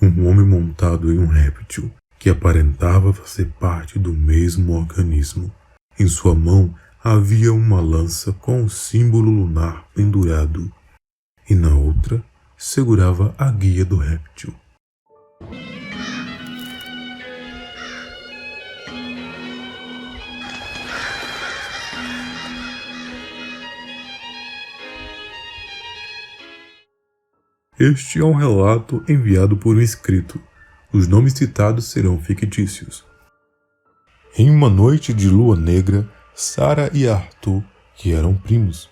um homem montado em um réptil que aparentava fazer parte do mesmo organismo. Em sua mão havia uma lança com o símbolo lunar pendurado, e na outra segurava a guia do réptil. Este é um relato enviado por um inscrito. Os nomes citados serão fictícios. Em uma noite de lua negra, Sara e Arthur, que eram primos,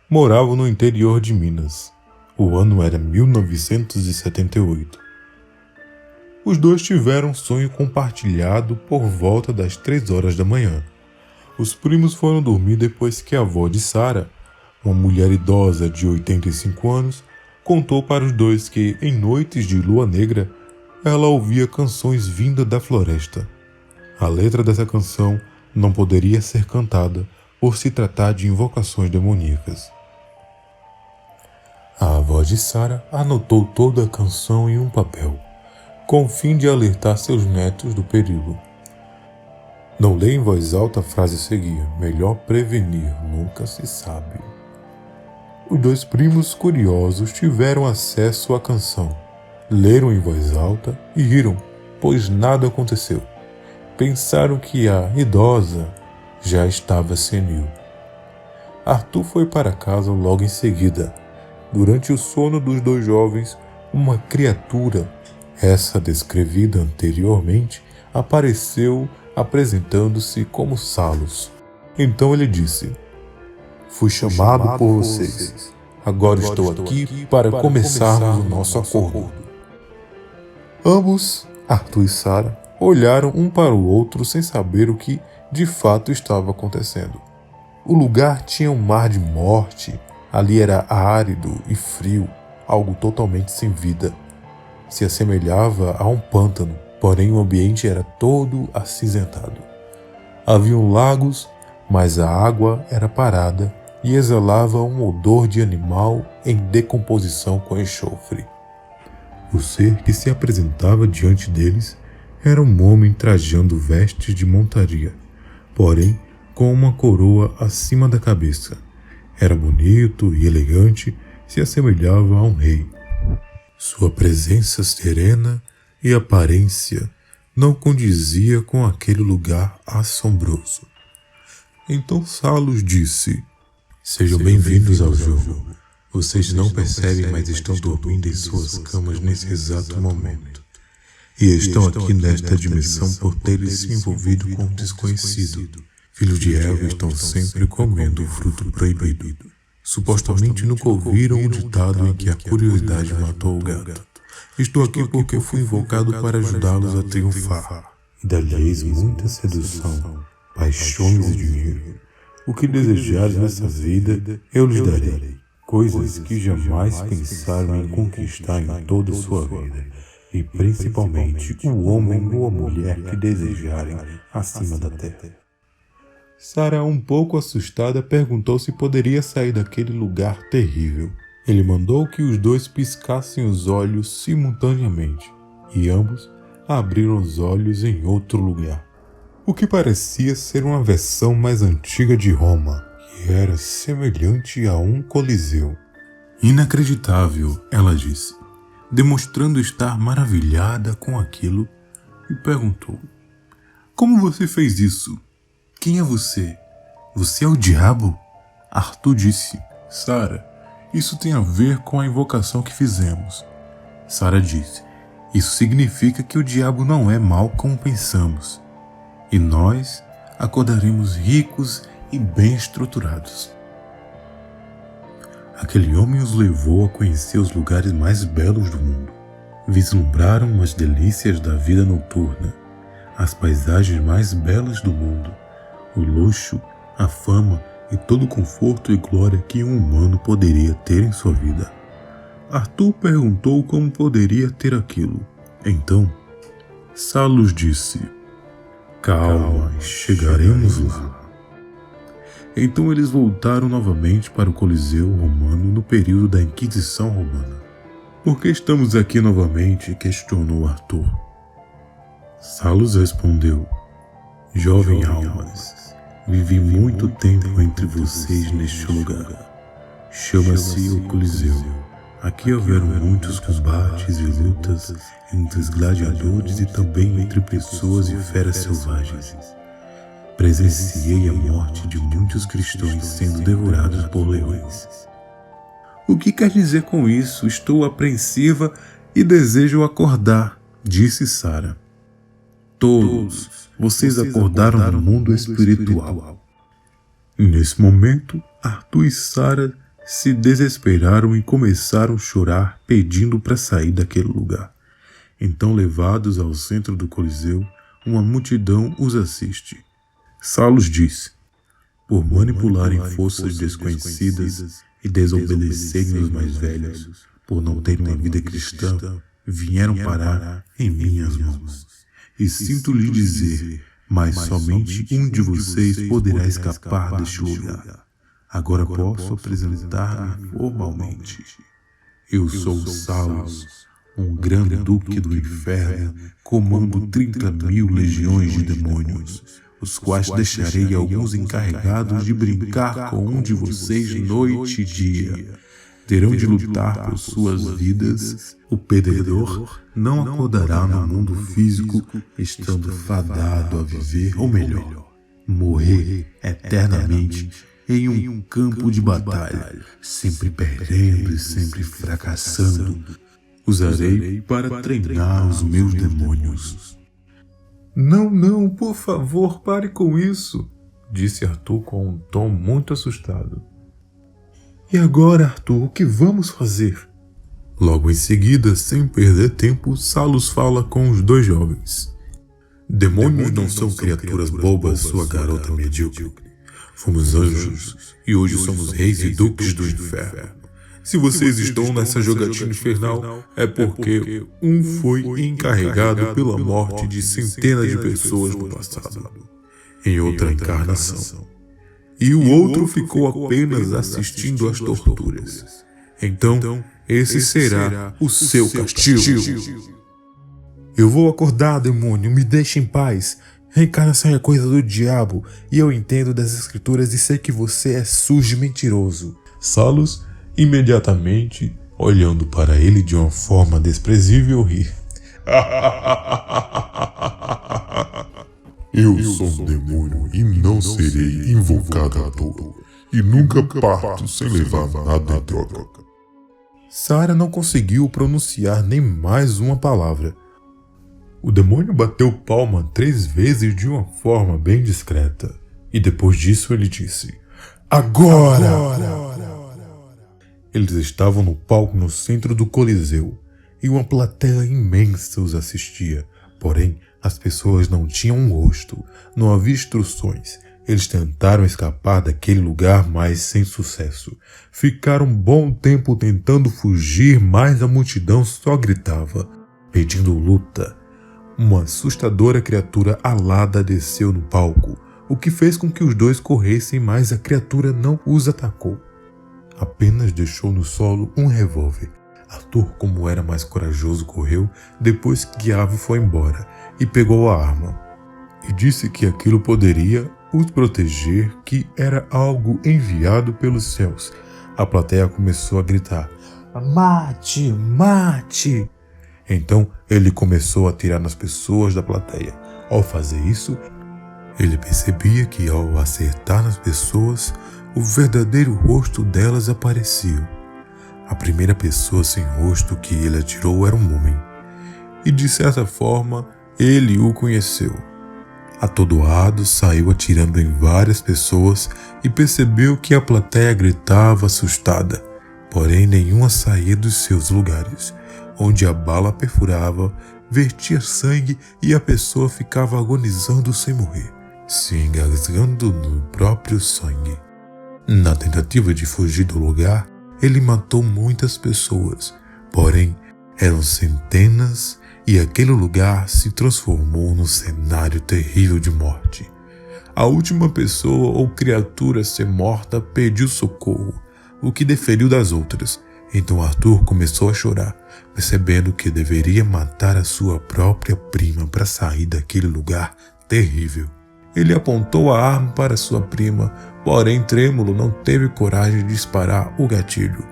moravam no interior de Minas. O ano era 1978. Os dois tiveram um sonho compartilhado por volta das 3 horas da manhã. Os primos foram dormir depois que a avó de Sara, uma mulher idosa de 85 anos, contou para os dois que, em noites de lua negra, ela ouvia canções vindas da floresta. A letra dessa canção não poderia ser cantada por se tratar de invocações demoníacas. A avó de Sara anotou toda a canção em um papel, com o fim de alertar seus netos do perigo. Não leia em voz alta a frase a seguir: melhor prevenir, nunca se sabe. Os dois primos curiosos tiveram acesso à canção, leram em voz alta e riram, pois nada aconteceu. Pensaram que a idosa já estava senil. Arthur foi para casa logo em seguida. Durante o sono dos dois jovens, uma criatura, essa descrevida anteriormente, apareceu apresentando-se como Salos. Então ele disse: fui chamado por vocês. Agora estou aqui para começarmos o nosso acordo. Ambos, Arthur e Sara, olharam um para o outro sem saber o que de fato estava acontecendo. O lugar tinha um mar de morte. Ali era árido e frio, algo totalmente sem vida. Se assemelhava a um pântano, porém o ambiente era todo acinzentado. Haviam lagos, mas a água era parada e exalava um odor de animal em decomposição com enxofre. O ser que se apresentava diante deles era um homem trajando vestes de montaria, porém com uma coroa acima da cabeça. Era bonito e elegante, se assemelhava a um rei. Sua presença serena e aparência não condizia com aquele lugar assombroso. Então Salos disse: sejam bem-vindos ao jogo. Vocês não percebem, mas estão dormindo em suas camas nesse exato momento. E estão aqui nesta dimensão por terem se envolvido com um desconhecido. Filhos de Eva estão sempre comendo o fruto proibido. Supostamente nunca ouviram o ditado em que a curiosidade matou o gato. Estou aqui porque fui invocado para ajudá-los a triunfar. E dar-lhes muita sedução, paixões e dinheiro. O que desejares nessa vida, eu lhes darei. Coisas que jamais pensaram em conquistar em toda a sua vida. E principalmente o homem ou a mulher que desejarem acima da terra. Sara, um pouco assustada, perguntou se poderia sair daquele lugar terrível. Ele mandou que os dois piscassem os olhos simultaneamente, e ambos abriram os olhos em outro lugar. O que parecia ser uma versão mais antiga de Roma, que era semelhante a um coliseu. Inacreditável, ela disse, demonstrando estar maravilhada com aquilo, e perguntou: como você fez isso? Quem é você? Você é o diabo? Arthur disse: Sara, isso tem a ver com a invocação que fizemos. Sara disse: isso significa que o diabo não é mau como pensamos. E nós acordaremos ricos e bem estruturados. Aquele homem os levou a conhecer os lugares mais belos do mundo. Vislumbraram as delícias da vida noturna, as paisagens mais belas do mundo, o luxo, a fama e todo o conforto e glória que um humano poderia ter em sua vida. Arthur perguntou como poderia ter aquilo. Então, Salos disse: calma, chegaremos lá. Então eles voltaram novamente para o Coliseu Romano no período da Inquisição Romana. Por que estamos aqui novamente? Questionou Arthur. Salos respondeu: Jovem almas, vivi muito tempo entre vocês neste lugar. Chama-se o Coliseu. Aqui houveram muitos combates e lutas entre os gladiadores e também entre pessoas e feras selvagens. Presenciei a morte de muitos cristãos sendo devorados por leões. O que quer dizer com isso? Estou apreensiva e desejo acordar, disse Sara. Todos, vocês acordaram no mundo espiritual. Nesse momento, Arthur e Sara se desesperaram e começaram a chorar, pedindo para sair daquele lugar. Então, levados ao centro do Coliseu, uma multidão os assiste. Salos disse: por manipularem forças desconhecidas e desobedecerem os mais velhos, por não terem uma vida cristã, vieram parar em minhas mãos. E sinto lhe dizer, mas somente um de vocês poderá escapar deste lugar. Agora posso apresentar-me formalmente. Eu sou Salos, um grande duque do inferno, comando 30.000 legiões de demônios, os quais deixarei alguns encarregados de brincar com um de vocês noite e dia. Terão de lutar por suas vidas. O perdedor não acordará no mundo físico, estando fadado a viver, ou melhor, morrer eternamente em um campo de batalha, sempre perdendo e sempre fracassando. Usarei para treinar os meus demônios. Não, por favor, pare com isso, disse Arthur com um tom muito assustado. E agora, Arthur, o que vamos fazer? Logo em seguida, sem perder tempo, Salos fala com os dois jovens. Demônios não são criaturas bobas, sua garota medíocre. Fomos anjos e hoje somos reis e duques do inferno. Se vocês estão nessa jogatina infernal, é porque um foi encarregado pela morte de centenas de pessoas no passado, em outra encarnação. E o outro ficou apenas assistindo às torturas. Então, esse será o seu castigo. Eu vou acordar, demônio, me deixe em paz. Reencarnação é coisa do diabo, e eu entendo das escrituras e sei que você é sujo e mentiroso. Salos, imediatamente, olhando para ele de uma forma desprezível, ri. Eu sou um demônio e não serei invocado à toa, e nunca parto sem levar nada em troca. Sara não conseguiu pronunciar nem mais uma palavra. O demônio bateu palma 3 vezes de uma forma bem discreta, e depois disso ele disse: Agora! Eles estavam no palco no centro do Coliseu, e uma plateia imensa os assistia. Porém, as pessoas não tinham um rosto, não havia instruções. Eles tentaram escapar daquele lugar, mas sem sucesso. Ficaram um bom tempo tentando fugir, mas a multidão só gritava, pedindo luta. Uma assustadora criatura alada desceu no palco, o que fez com que os dois corressem, mas a criatura não os atacou. Apenas deixou no solo um revólver. Arthur, como era mais corajoso, correu depois que a ave foi embora e pegou a arma. E disse que aquilo poderia os proteger, que era algo enviado pelos céus. A plateia começou a gritar: Mate! Mate! Então ele começou a atirar nas pessoas da plateia. Ao fazer isso, ele percebia que ao acertar nas pessoas, o verdadeiro rosto delas aparecia. A primeira pessoa sem rosto que ele atirou era um homem, e de certa forma ele o conheceu. Atordoado, saiu atirando em várias pessoas e percebeu que a plateia gritava assustada, porém nenhuma saía dos seus lugares. Onde a bala perfurava, vertia sangue e a pessoa ficava agonizando sem morrer, se engasgando no próprio sangue. Na tentativa de fugir do lugar, ele matou muitas pessoas, porém eram centenas e aquele lugar se transformou num cenário terrível de morte. A última pessoa ou criatura a ser morta pediu socorro, o que diferiu das outras. Então Arthur começou a chorar, percebendo que deveria matar a sua própria prima para sair daquele lugar terrível. Ele apontou a arma para sua prima, porém Trêmulo não teve coragem de disparar o gatilho.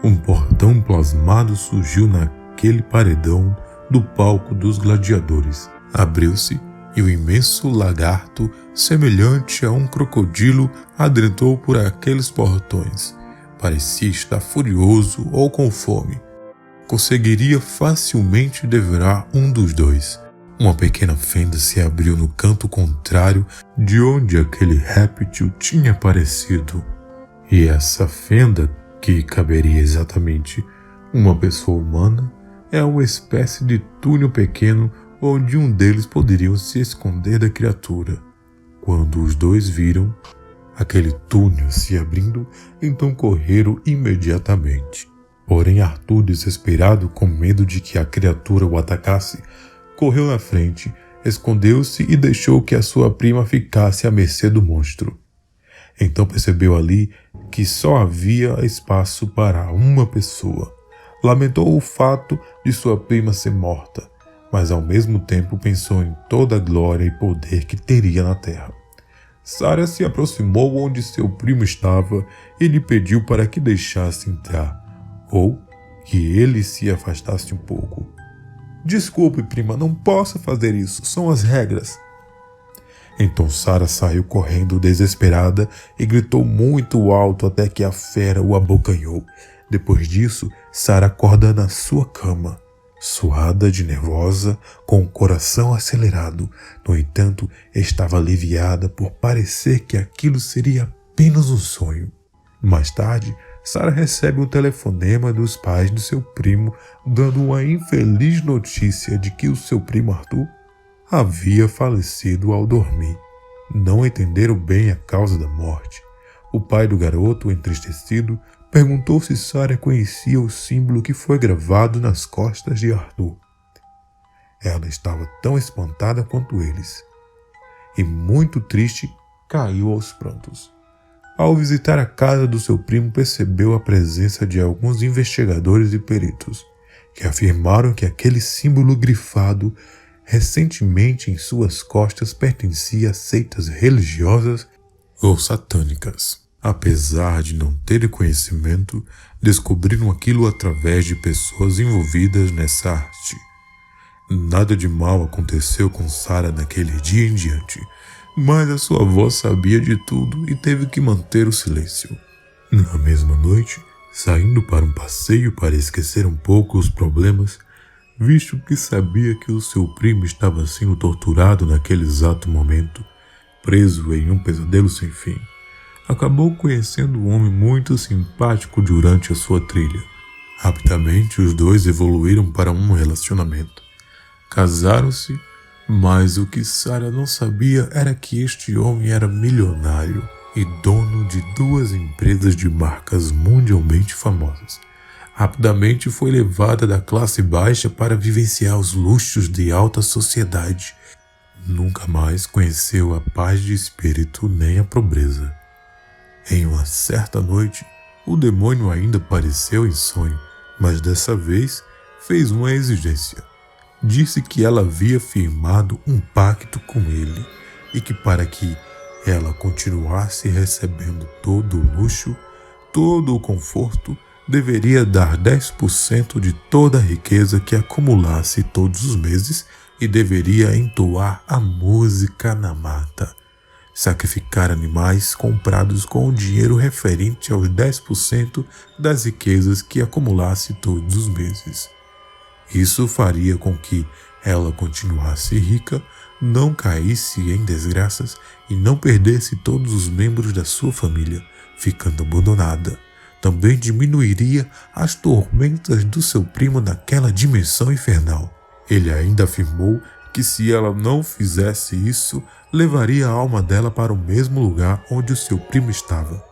Um portão plasmado surgiu naquele paredão do palco dos gladiadores. Abriu-se e o imenso lagarto, semelhante a um crocodilo, adentrou por aqueles portões. Parecia estar furioso ou com fome. Conseguiria facilmente devorar um dos dois. Uma pequena fenda se abriu no canto contrário de onde aquele réptil tinha aparecido. E essa fenda, que caberia exatamente uma pessoa humana, é uma espécie de túnel pequeno onde um deles poderia se esconder da criatura. Quando os dois viram aquele túnel se abrindo, então correram imediatamente. Porém Arthur, desesperado, com medo de que a criatura o atacasse, correu na frente, escondeu-se e deixou que a sua prima ficasse à mercê do monstro. Então percebeu ali que só havia espaço para uma pessoa. Lamentou o fato de sua prima ser morta, mas ao mesmo tempo pensou em toda a glória e poder que teria na terra. Sarah se aproximou onde seu primo estava e lhe pediu para que deixasse entrar, ou que ele se afastasse um pouco. Desculpe, prima, não posso fazer isso, são as regras. Então Sarah saiu correndo desesperada e gritou muito alto até que a fera o abocanhou. Depois disso, Sarah acorda na sua cama, suada de nervosa, com o coração acelerado. No entanto, estava aliviada por parecer que aquilo seria apenas um sonho. Mais tarde, Sarah recebe um telefonema dos pais do seu primo, dando uma infeliz notícia de que o seu primo Arthur havia falecido ao dormir. Não entenderam bem a causa da morte. O pai do garoto, entristecido, perguntou se Sarah conhecia o símbolo que foi gravado nas costas de Arthur. Ela estava tão espantada quanto eles, e muito triste, caiu aos prantos. Ao visitar a casa do seu primo, percebeu a presença de alguns investigadores e peritos, que afirmaram que aquele símbolo grifado recentemente em suas costas pertencia a seitas religiosas ou satânicas. Apesar de não terem conhecimento, descobriram aquilo através de pessoas envolvidas nessa arte. Nada de mal aconteceu com Sarah naquele dia em diante, mas a sua avó sabia de tudo e teve que manter o silêncio. Na mesma noite, saindo para um passeio para esquecer um pouco os problemas, visto que sabia que o seu primo estava sendo torturado naquele exato momento, preso em um pesadelo sem fim, acabou conhecendo um homem muito simpático durante a sua trilha. Rapidamente, os dois evoluíram para um relacionamento. Casaram-se, mas o que Sarah não sabia era que este homem era milionário e dono de 2 empresas de marcas mundialmente famosas. Rapidamente foi levada da classe baixa para vivenciar os luxos de alta sociedade. Nunca mais conheceu a paz de espírito nem a pobreza. Em uma certa noite, o demônio ainda apareceu em sonho, mas dessa vez fez uma exigência. Disse que ela havia firmado um pacto com ele e que para que ela continuasse recebendo todo o luxo, todo o conforto, deveria dar 10% de toda a riqueza que acumulasse todos os meses e deveria entoar a música na mata. Sacrificar animais comprados com o dinheiro referente aos 10% das riquezas que acumulasse todos os meses. Isso faria com que ela continuasse rica, não caísse em desgraças e não perdesse todos os membros da sua família, ficando abandonada. Também diminuiria as tormentas do seu primo naquela dimensão infernal. Ele ainda afirmou que se ela não fizesse isso, levaria a alma dela para o mesmo lugar onde o seu primo estava.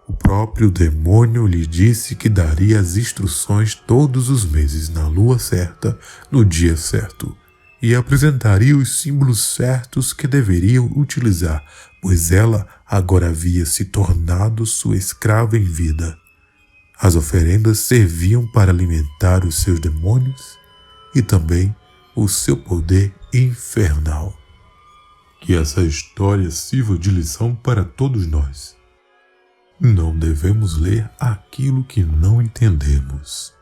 O próprio demônio lhe disse que daria as instruções todos os meses na lua certa, no dia certo, e apresentaria os símbolos certos que deveriam utilizar, pois ela agora havia se tornado sua escrava em vida. As oferendas serviam para alimentar os seus demônios e também o seu poder infernal. Que essa história sirva de lição para todos nós. Não devemos ler aquilo que não entendemos.